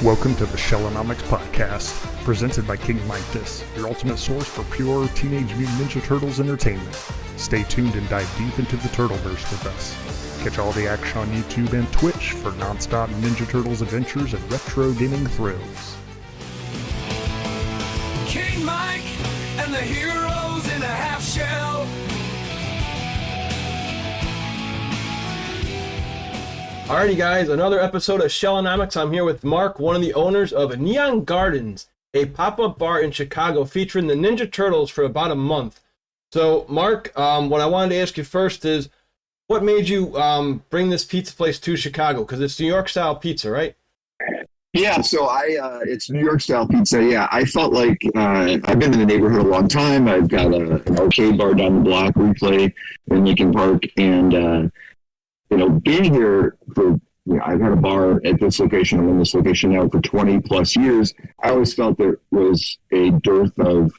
Welcome to the Shellonomics Podcast, presented by King Midas, your ultimate source for pure Teenage Mutant Ninja Turtles entertainment. Stay tuned and dive deep into the Turtleverse with us. Catch all the action on YouTube and Twitch for non-stop Ninja Turtles adventures and retro gaming thrills. King Mike and the heroes in a half shell. Alrighty guys, another episode of Shellonomics. I'm here with Mark, one of the owners of Neon Gardens, a pop-up bar in Chicago featuring the Ninja Turtles for about a month. So Mark, what I wanted to ask you first is, what made you bring this pizza place to Chicago? Because it's New York style pizza, right? Yeah, so it's New York style pizza. Yeah, I felt like I've been in the neighborhood a long time. I've got an arcade bar down the block, Replay in Lincoln Park, and being here for, I've had a bar at this location. I'm in this location now for 20 plus years. I always felt there was a dearth of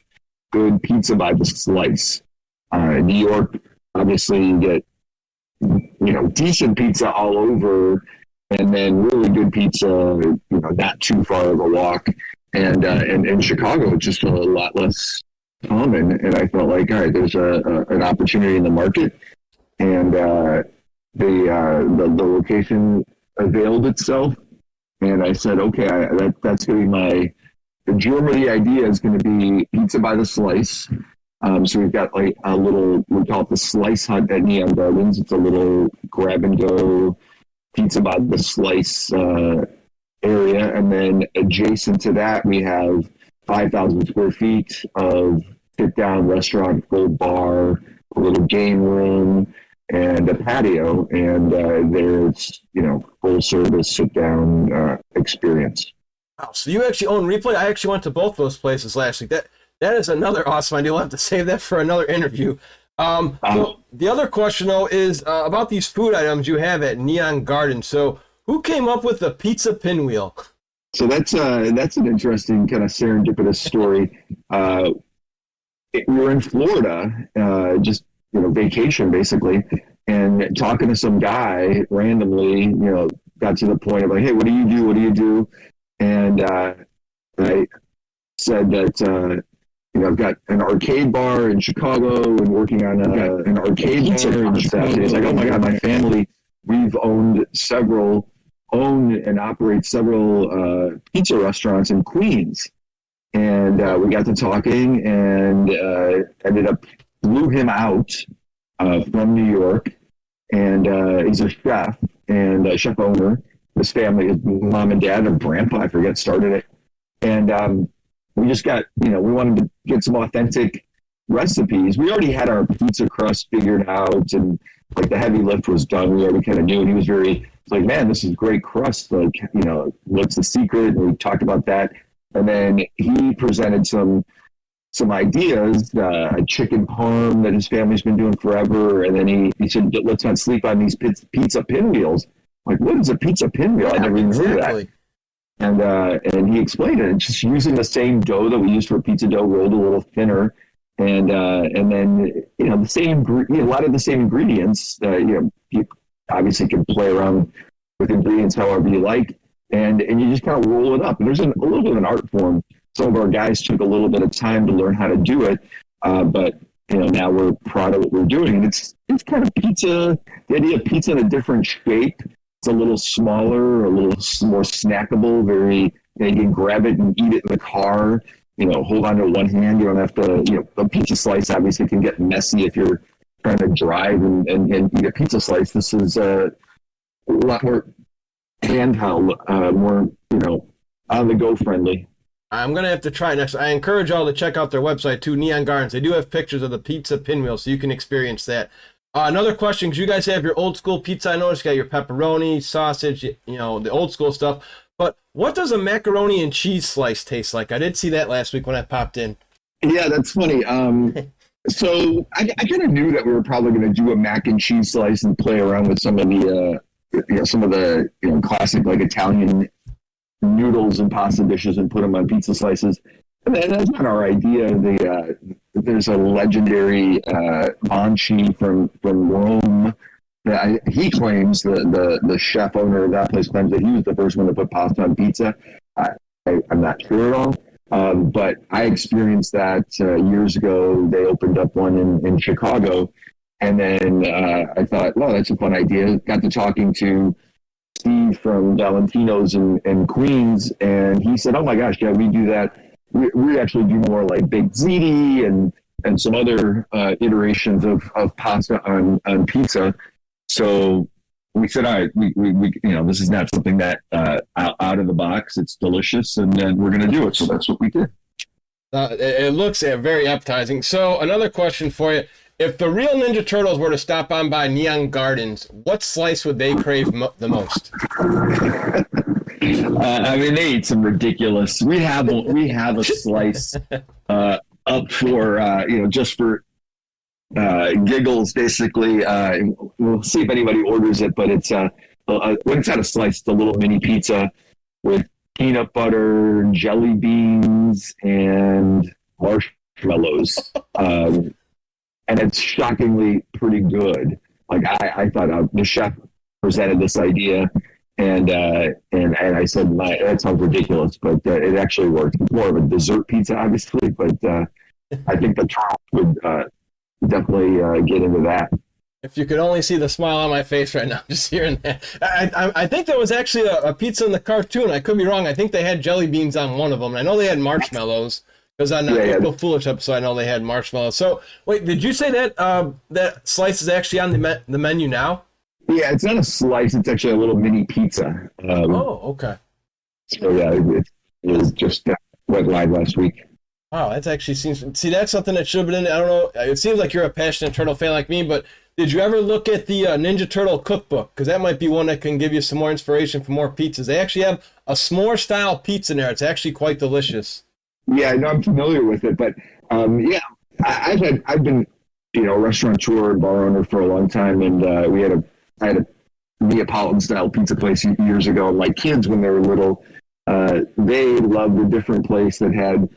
good pizza by the slice. New York, obviously, you get decent pizza all over, and then really good pizza, not too far of a walk. And in Chicago, it's just a lot less common. And I felt like, all right, there's an opportunity in the market, and the location availed itself. And I said, okay, that's going to be the germ of the idea is going to be pizza by the slice. So we've got like a little, we call it the Slice Hut at Neon Gardens. It's a little grab and go pizza by the slice area. And then adjacent to that, we have 5,000 square feet of sit down restaurant, full bar, a little game room, and a patio. And there's, full service sit down experience. Wow, so you actually own Replay? I actually went to both those places last week. That is another awesome idea. We'll have to save that for another interview. So the other question, though, is about these food items you have at Neon Garden. So who came up with the pizza pinwheel? So that's an interesting kind of serendipitous story. We were in Florida, just vacation basically, and talking to some guy randomly, got to the point of like, hey, what do you do? And I said that, I've got an arcade bar in Chicago and working on an arcade bar in Chicago. He's like, oh my God, my family, we've owned and operate several pizza restaurants in Queens. And we got to talking and flew him out from New York. And he's a chef and a chef owner. His family, his mom and dad and grandpa, I forget, started it. And we just got, we wanted to get some authentic recipes. We already had our pizza crust figured out, and like the heavy lift was done. We already kind of knew. And he was like, man, this is great crust. Like, what's the secret? And we talked about that. And then he presented some ideas, a chicken parm that his family's been doing forever. And then he said, let's not sleep on these pizza pinwheels. Like, what is a pizza pinwheel? I never even heard of that. And he explained it. It's just using the same dough that we used for pizza dough, rolled a little thinner, and then the same a lot of the same ingredients. You obviously can play around with ingredients however you like, and you just kind of roll it up. And there's a little bit of an art form. Some of our guys took a little bit of time to learn how to do it, but now we're proud of what we're doing. And it's kind of pizza. The idea of pizza in a different shape. It's a little smaller, a little more snackable, you can grab it and eat it in the car, hold on to one hand. You don't have to, a pizza slice obviously can get messy if you're trying to drive and eat a pizza slice. This is a lot more handheld, more, on the go friendly. I'm going to have to try next. I encourage y'all to check out their website too, Neon Gardens. They do have pictures of the pizza pinwheel, so you can experience that. Another question, because you guys have your old school pizza. I noticed you got your pepperoni, sausage, the old school stuff. But what does a macaroni and cheese slice taste like? I did see that last week when I popped in. Yeah, that's funny. So I kind of knew that we were probably going to do a mac and cheese slice and play around with some of the classic like Italian noodles and pasta dishes and put them on pizza slices. And that's not our idea. There's a legendary Banshee from Rome He claims, the chef owner of that place claims that he was the first one to put pasta on pizza. I'm not sure at all. But I experienced that years ago. They opened up one in Chicago. And then I thought, well, that's a fun idea. Got to talking to Steve from Valentino's in Queens, and he said, oh my gosh, yeah, we do that. We actually do more like baked ziti and some other iterations of pasta on pizza. So we said, all right, we this is not something that out of the box. It's delicious, and then we're going to do it. So that's what we did. It looks very appetizing. So another question for you. If the real Ninja Turtles were to stop on by Neon Gardens, what slice would they crave the most? I mean, they eat some ridiculous. We have a slice up for just for giggles, basically. We'll see if anybody orders it, but it's when it's at a slice, it's a little mini pizza with peanut butter, jelly beans, and marshmallows. And it's shockingly pretty good. Like I thought the chef presented this idea, and I said, that sounds ridiculous, but it actually worked. It's more of a dessert pizza, obviously, but I think the Turtles would definitely get into that. If you could only see the smile on my face right now, just hearing that. I think there was actually a pizza in the cartoon. I could be wrong. I think they had jelly beans on one of them. I know they had marshmallows. Because on the April Foolish episode, I know they had marshmallows. So, wait, did you say that that slice is actually on the menu now? Yeah, it's not a slice. It's actually a little mini pizza. Okay. So, yeah, it was just went live last week. Wow, that actually seems... See, that's something that should have been in... I don't know. It seems like you're a passionate Turtle fan like me, but did you ever look at the Ninja Turtle cookbook? Because that might be one that can give you some more inspiration for more pizzas. They actually have a s'more-style pizza in there. It's actually quite delicious. Yeah, no, I'm familiar with it, but I've been a restaurateur and bar owner for a long time, and I had a Neapolitan style pizza place years ago. And my kids, when they were little, they loved a different place that had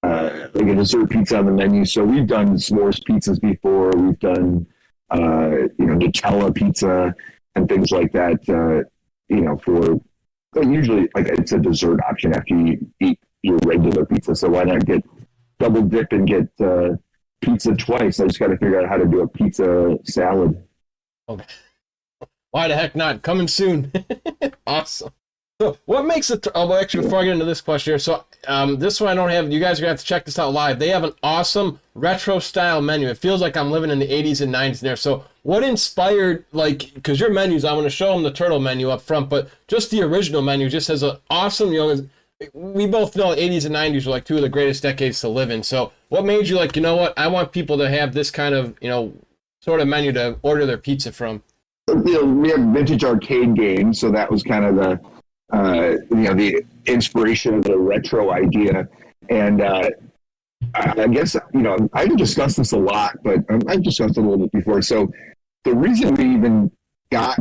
like a dessert pizza on the menu. So we've done s'mores pizzas before. We've done Nutella pizza and things like that. But usually like it's a dessert option after you eat your regular pizza, so why not get double dip and get pizza twice? I just got to figure out how to do a pizza salad. Okay. Why the heck not? Coming soon. Awesome. So what makes it... actually, before I get into this question here, so this one I don't have... You guys are going to have to check this out live. They have an awesome retro-style menu. It feels like I'm living in the 80s and 90s there. So what inspired, because your menus, I want to show them the turtle menu up front, but just the original menu just has an awesome, we both know 80s and 90s were like two of the greatest decades to live in. So what made you like, you know what, I want people to have this kind of, sort of menu to order their pizza from? We have vintage arcade games, so that was kind of the inspiration of the retro idea. And I guess, I haven't discussed this a lot, but I've discussed it a little bit before. So the reason we even got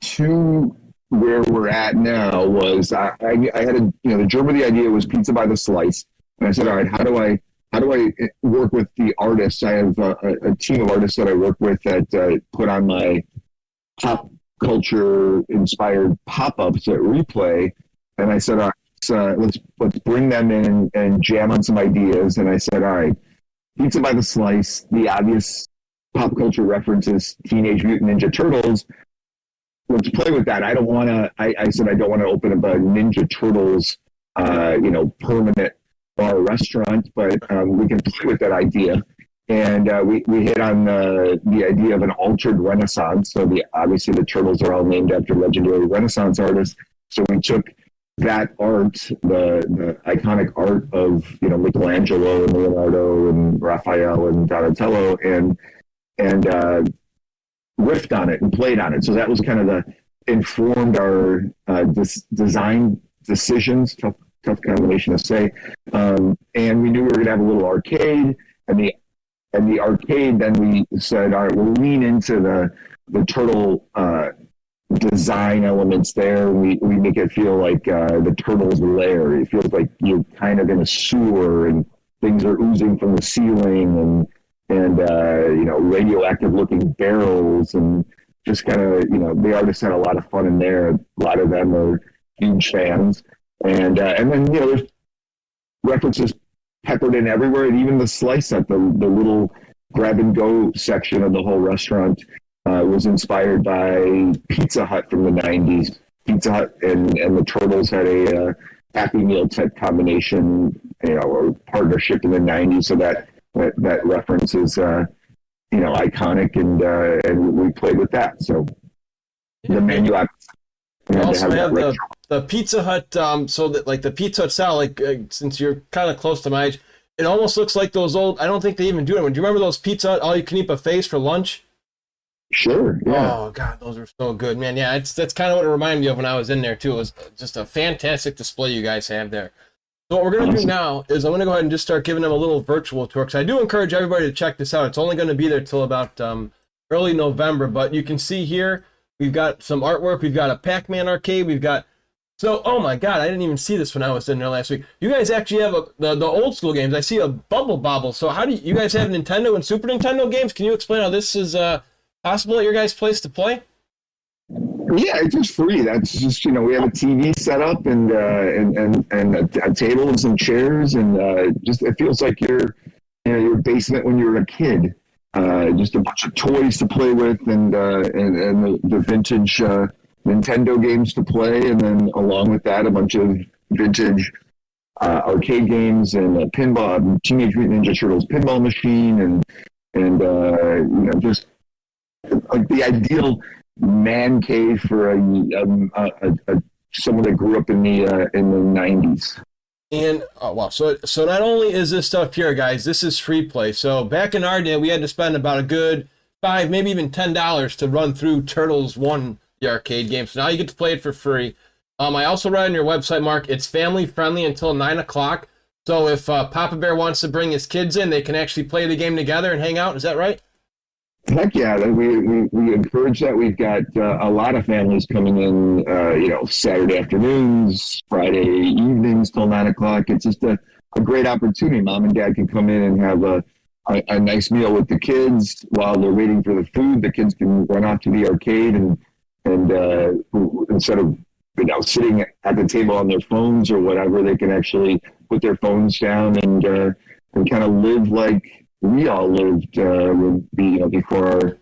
to where we're at now was I had the germ of the idea was pizza by the slice, and I said, all right, how do I work with the artists? I have a team of artists that I work with that put on my pop culture inspired pop-ups at Replay, and I said, all right, let's bring them in and jam on some ideas. And I said, all right, pizza by the slice, the obvious pop culture references, Teenage Mutant Ninja Turtles. Let's play with that. I don't want to. I said I don't want to open up a Ninja Turtles, permanent bar restaurant, but we can play with that idea. And we hit on the idea of an altered Renaissance. So obviously the turtles are all named after legendary Renaissance artists. So we took that art, the iconic art of Michelangelo and Leonardo and Raphael and Donatello, and riffed on it and played on it. So that was kind of informed our design decisions. Tough combination to say. And we knew we were going to have a little arcade, and the arcade. Then we said, all right, we'll lean into the turtle design elements there. We make it feel like the turtle's lair. It feels like you're kind of in a sewer and things are oozing from the ceiling, and radioactive looking barrels, and just kind of, the artists had a lot of fun in there. A lot of them are huge fans. And then there's references peppered in everywhere, and even the slice at the little grab and go section of the whole restaurant was inspired by Pizza Hut from the 90s. Pizza Hut and the Turtles had a Happy Meal type combination, or partnership in the 90s. So that reference is, iconic, and we played with that. So the menu. We also have the Pizza Hut, so that like the Pizza Hut style, since you're kind of close to my age, it almost looks like those old, I don't think they even do it. Do you remember those Pizza Hut all-you-can-eat buffets for lunch? Sure, yeah. Oh, God, those are so good, man. Yeah, that's kind of what it reminded me of when I was in there, too. It was just a fantastic display you guys have there. So what we're going to do now is I'm going to go ahead and just start giving them a little virtual tour, because I do encourage everybody to check this out. It's only going to be there till about early November, but you can see here, we've got some artwork. We've got a Pac-Man arcade. We've got... So, oh my God, I didn't even see this when I was in there last week. You guys actually have the old school games. I see a Bubble Bobble. So how do you guys have Nintendo and Super Nintendo games? Can you explain how this is possible at your guys' place to play? Yeah, it's just free. That's just, we have a TV set up and a table and some chairs, and just it feels like you're in your basement when you were a kid. Just a bunch of toys to play with, and the vintage Nintendo games to play, and then along with that, a bunch of vintage arcade games and pinball, Teenage Mutant Ninja Turtles pinball machine, and just like the ideal man cave for someone that grew up in the 90s. And oh wow, so not only is this stuff here, guys, this is free play. So back in our day, we had to spend about a good $5, maybe even $10 to run through Turtles 1, the arcade game. So now you get to play it for free. I also read on your website, Mark, it's family friendly until 9 o'clock. So if Papa Bear wants to bring his kids in, they can actually play the game together and hang out. Is that right? Heck yeah, we encourage that. We've got a lot of families coming in, Saturday afternoons, Friday evenings till 9 o'clock. It's just a great opportunity. Mom and Dad can come in and have a nice meal with the kids while they're waiting for the food. The kids can run off to the arcade and instead of sitting at the table on their phones or whatever, they can actually put their phones down and kind of live like we all lived before our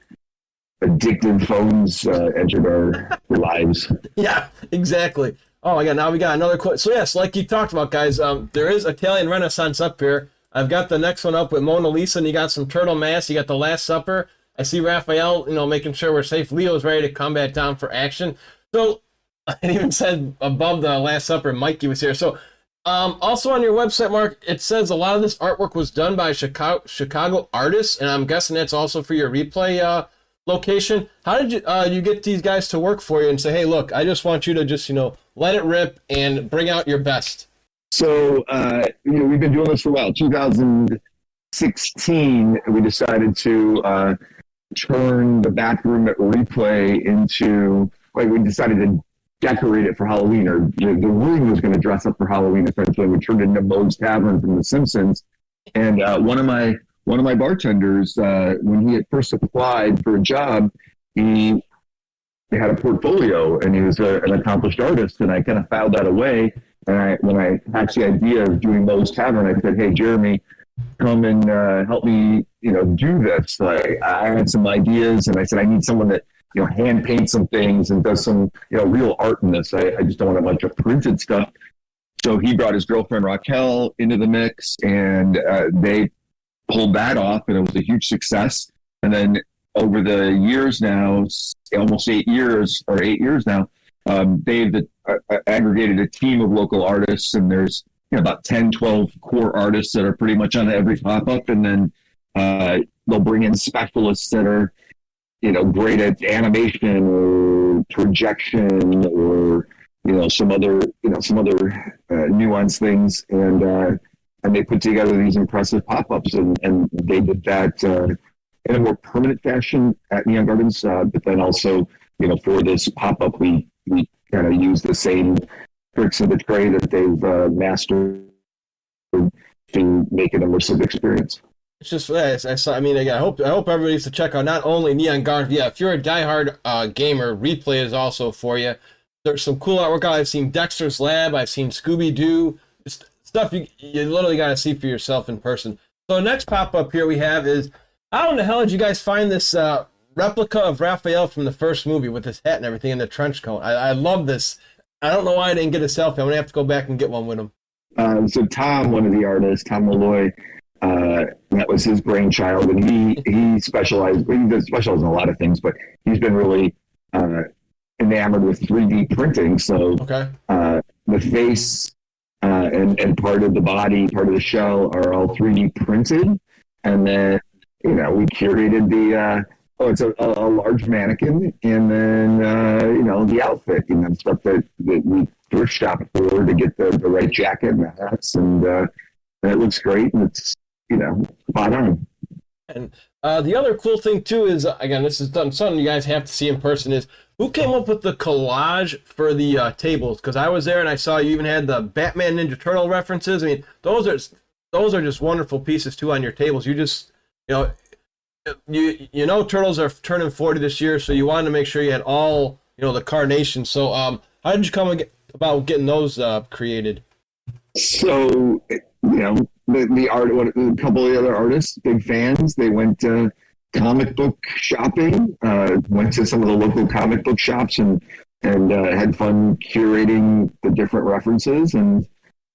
addictive phones entered our lives. Yeah, exactly. Oh my God, now we got another question. So yes, like you talked about, guys, there is Italian Renaissance up here. I've got the next one up with Mona Lisa, and you got some Turtle Mask. You got the Last Supper. I see Raphael, making sure we're safe. Leo's ready to come back down for action. So it even said above the Last Supper, Mikey was here. So also on your website, Mark, it says a lot of this artwork was done by Chicago artists, and I'm guessing that's also for your replay location. How did you get these guys to work for you and say, hey, look, I just want you to just, let it rip and bring out your best? So, we've been doing this for a while. 2016, we decided to turn the bathroom at Replay into, we decided to decorate it for Halloween, or the room was going to dress up for Halloween. Essentially, we turned it into Moe's Tavern from The Simpsons. And one of my bartenders, when he had first applied for a job, he had a portfolio, and he was an accomplished artist. And I kind of filed that away. And when I hatched the idea of doing Moe's Tavern, I said, "Hey, Jeremy, come and help me, do this." I had some ideas, and I said, I need someone that hand paints some things and does some, real art in this. I just don't want a bunch of printed stuff. So he brought his girlfriend Raquel into the mix, and they pulled that off, and it was a huge success. And then over the years now, almost 8 years now, they've aggregated a team of local artists, and there's about 10, 12 core artists that are pretty much on every pop-up, and then they'll bring in specialists that are great at animation or projection or some other nuanced things, and they put together these impressive pop-ups, and they did that in a more permanent fashion at Neon Gardens, but then also for this pop-up we kind of use the same tricks of the trade that they've mastered to make an immersive experience. It's just, I hope everybody needs to check out not only Neon Gardens. Yeah, if you're a diehard gamer, Replay is also for you. there's some cool artwork. I've seen Dexter's Lab. I've seen Scooby Doo. Just stuff you literally got to see for yourself in person. So the next pop up here we have is, how in the hell did you guys find this replica of Raphael from the first movie with his hat and everything and the trench coat? I love this. I don't know why I didn't get a selfie. I'm gonna have to go back and get one with him. So Tom, one of the artists, Tom Malloy, that was his brainchild, and he specialized. He does specialize in a lot of things, but he's been really enamored with 3D printing. So the face and part of the body, part of the shell are all 3D printed, and then we curated the. It's a large mannequin, and then the outfit, stuff that we thrift shop for to get the right jacket and the hats, and it looks great, and it's spot on. And the other cool thing too is, again, this is something you guys have to see in person, is who came up with the collage for the tables? Because I was there and I saw you even had the Batman Ninja Turtle references. I mean, those are just wonderful pieces too on your tables. You just Turtles are turning 40 this year, so you wanted to make sure you had all the carnations. So how did you come about getting those created? So the art, a couple of the other artists, big fans, they went comic book shopping, went to some of the local comic book shops and had fun curating the different references, and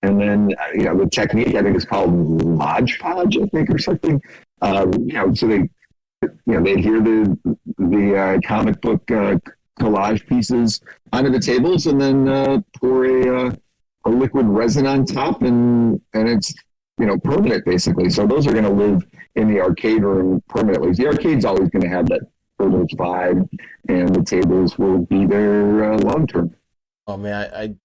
then the technique, I think, is called Mod Podge, I think, or something. So they'd hear the comic book collage pieces onto the tables, and then pour a liquid resin on top, and it's permanent, basically. So those are going to live in the arcade room permanently. The arcade's always going to have that Turtles vibe, and the tables will be there long term. Oh man,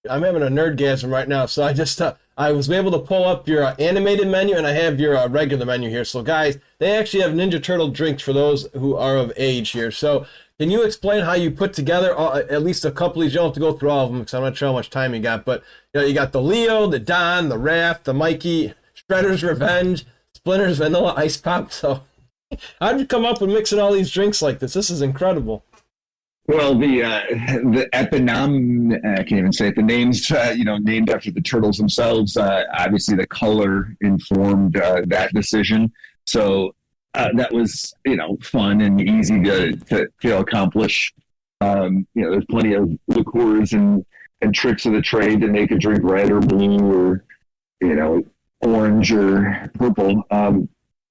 I'm having a nerdgasm right now. So I just I was able to pull up your animated menu, and I have your regular menu here. So guys, they actually have Ninja Turtle drinks for those who are of age here. So can you explain how you put together at least a couple of these? You don't have to go through all of them because I'm not sure how much time you got. But you got the Leo, the Don, the Raph, the Mikey, Shredder's Revenge, Splinter's Vanilla Ice Pop. So how did you come up with mixing all these drinks like this? This is incredible. Well, the eponym, I can't even say it, the names, named after the turtles themselves, obviously the color informed that decision. So that was, fun and easy to accomplish. There's plenty of liqueurs and tricks of the trade to make a drink red or blue or, orange or purple.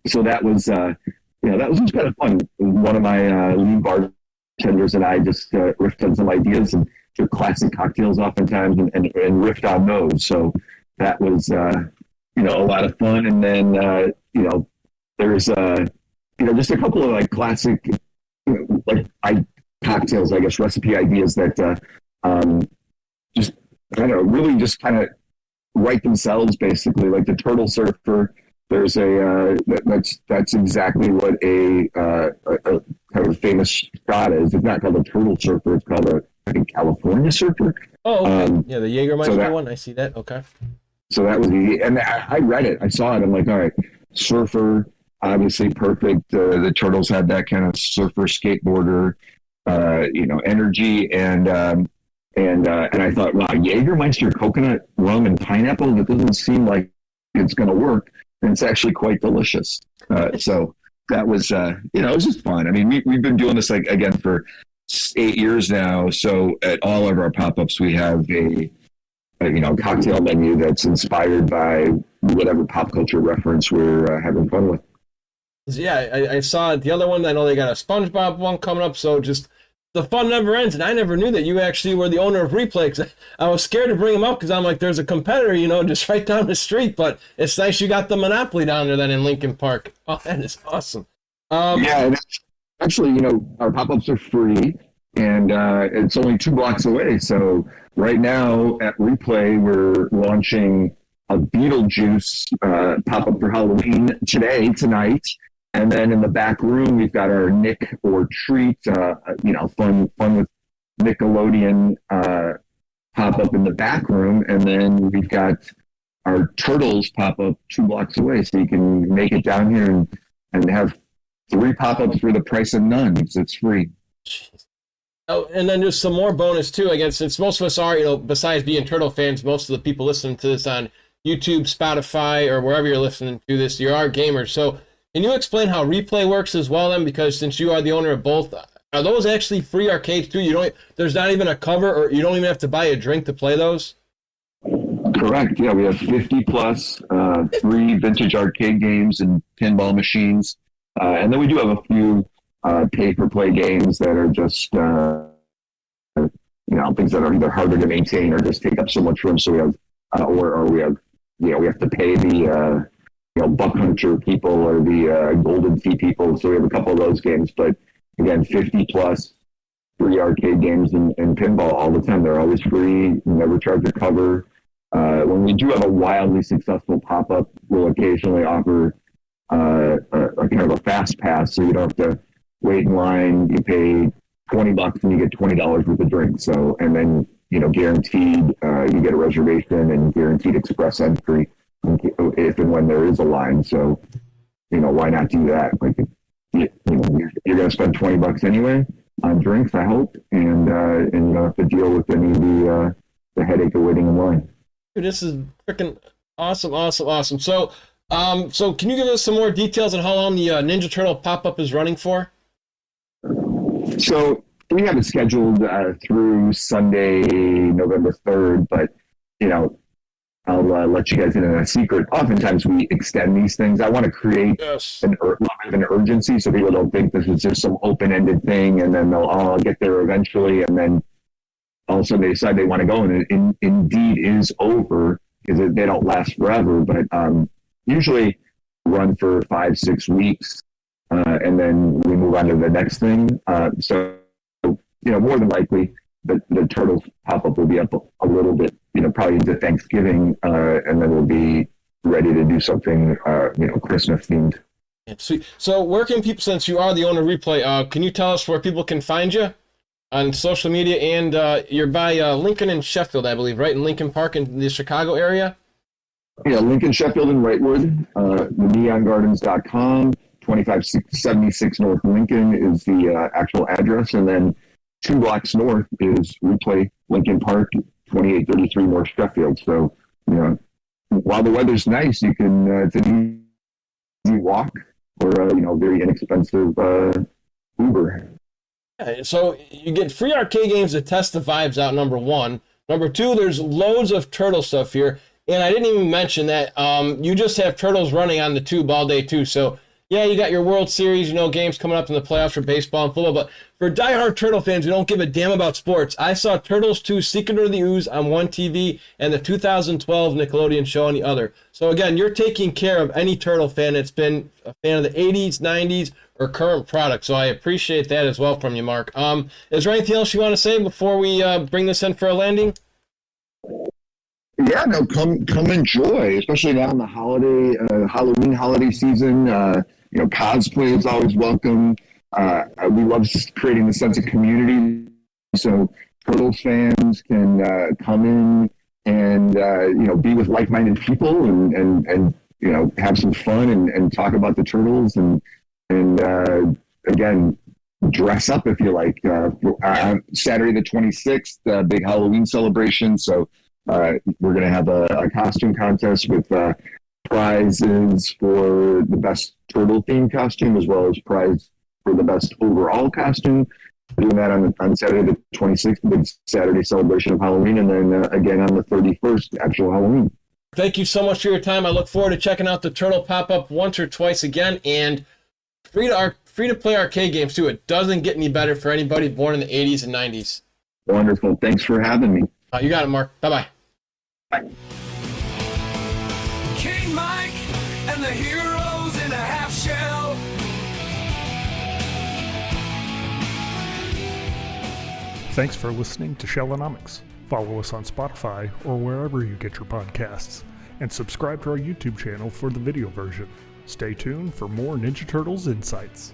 So that was, that was just kind of fun. One of my lead bartenders and I just riffed on some ideas and took classic cocktails oftentimes and riffed on those. So that was, a lot of fun. And then, there's, just a couple of like classic, cocktails, I guess, recipe ideas that just, I don't know, really just kind of write themselves, basically. Like the Turtle Surfer, there's that's exactly what a kind of famous shot is. It's not called a Turtle Surfer, it's called a California Surfer. Oh, okay. Yeah, the Jägermeister one, I see that. Okay. So that was easy. And I read it, I saw it, I'm like, all right, surfer, obviously perfect. The Turtles had that kind of surfer skateboarder, energy, and I thought, wow, Jägermeister coconut rum and pineapple, that doesn't seem like it's going to work, and it's actually quite delicious. So that was, it was just fun. I mean, we've been doing this again for 8 years now. So at all of our pop-ups, we have a cocktail menu that's inspired by whatever pop culture reference we're having fun with. Yeah, I saw the other one. I know they got a SpongeBob one coming up, so just the fun never ends. And I never knew that you actually were the owner of Replay, 'cause I was scared to bring him up because I'm like, there's a competitor, just right down the street. But it's nice you got the monopoly down there then in Lincoln Park. Oh, that is awesome. Yeah, and actually, our pop-ups are free, and it's only 2 blocks away. So right now at Replay, we're launching a Beetlejuice pop-up for Halloween tonight. And then in the back room, we've got our Nick or Treat, fun with Nickelodeon pop-up in the back room. And then we've got our Turtles pop-up 2 blocks away. So you can make it down here and have 3 pop-ups for the price of none. So it's free. Jeez. Oh, and then just some more bonus too. Again, since most of us are, besides being Turtle fans, most of the people listening to this on YouTube, Spotify, or wherever you're listening to this, you are gamers. So can you explain how replay works as well then? Because since you are the owner of both, are those actually free arcades too? There's not even a cover, or you don't even have to buy a drink to play those? Correct. Yeah, we have 50 plus free vintage arcade games and pinball machines. And then we do have a few pay-for-play games that are just, things that are either harder to maintain or just take up so much room. So we have, or we have, we have to pay the, buck hunter people or the golden key people. So we have a couple of those games. But again, 50 plus free arcade games and pinball all the time. They're always free. Never charge a cover. When we do have a wildly successful pop-up, we'll occasionally offer a kind of a fast pass, so you don't have to wait in line. You pay $20 and you get $20 worth of drinks. So, and then guaranteed you get a reservation and guaranteed express entry if and when there is a line. So, why not do that? Like, you're going to spend $20 anyway on drinks, I hope, and you don't have to deal with any of the headache of waiting in line. Dude, this is freaking awesome. So, can you give us some more details on how long the Ninja Turtle pop-up is running for? So we have it scheduled through Sunday, November 3rd, but, I'll let you guys in on a secret. Oftentimes we extend these things. I want to create an urgency so people don't think this is just some open-ended thing and then they'll all get there eventually, and then all of a sudden they decide they want to go, and it indeed is over, because they don't last forever, but usually run for 5-6 weeks, and then we move on to the next thing. So, more than likely, the Turtles pop-up will be up a little bit, probably into Thanksgiving, and then we'll be ready to do something, Christmas-themed. Sweet. So where can people, since you are the owner of Replay, can you tell us where people can find you on social media? And you're by Lincoln and Sheffield, I believe, right? In Lincoln Park in the Chicago area? Yeah, Lincoln, Sheffield, and Wrightwood. neongardens.com, 2576 North Lincoln is the actual address. And then 2 blocks north is Replay Lincoln Park, 2833 North Sheffield. So, while the weather's nice, you can, it's an easy walk or, very inexpensive Uber. So you get free arcade games to test the vibes out, number one. Number two, there's loads of Turtle stuff here. And I didn't even mention that you just have Turtles running on the tube all day too. So yeah, you got your World Series, games coming up in the playoffs for baseball and football. But for diehard Turtle fans who don't give a damn about sports, I saw Turtles 2 Secret of the Ooze on one TV and the 2012 Nickelodeon show on the other. So again, you're taking care of any Turtle fan that's been a fan of the 80s, 90s, or current product. So I appreciate that as well from you, Mark. Is there anything else you want to say before we bring this in for a landing? Yeah, no, come enjoy, especially now in the Halloween holiday season. Cosplay is always welcome. We love creating the sense of community, so Turtles fans can come in and be with like-minded people and have some fun and talk about the Turtles and again, dress up if you like. Saturday the 26th, big Halloween celebration. So we're going to have a costume contest with prizes for the best turtle themed costume as well as prize for the best overall costume. We're doing that on Saturday the 26th, big Saturday celebration of Halloween, and then again on the 31st, actual Halloween. Thank you so much for your time. I look forward to checking out the Turtle pop-up once or twice again, and free to play arcade games too. It doesn't get any better for anybody born in the 80s and 90s. Wonderful. Thanks for having me. You got it, Mark. Bye-bye. Bye. King Mike and the heroes in a half shell. Thanks for listening to Shellonomics. Follow us on Spotify or wherever you get your podcasts, and subscribe to our YouTube channel for the video version. Stay tuned for more Ninja Turtles insights.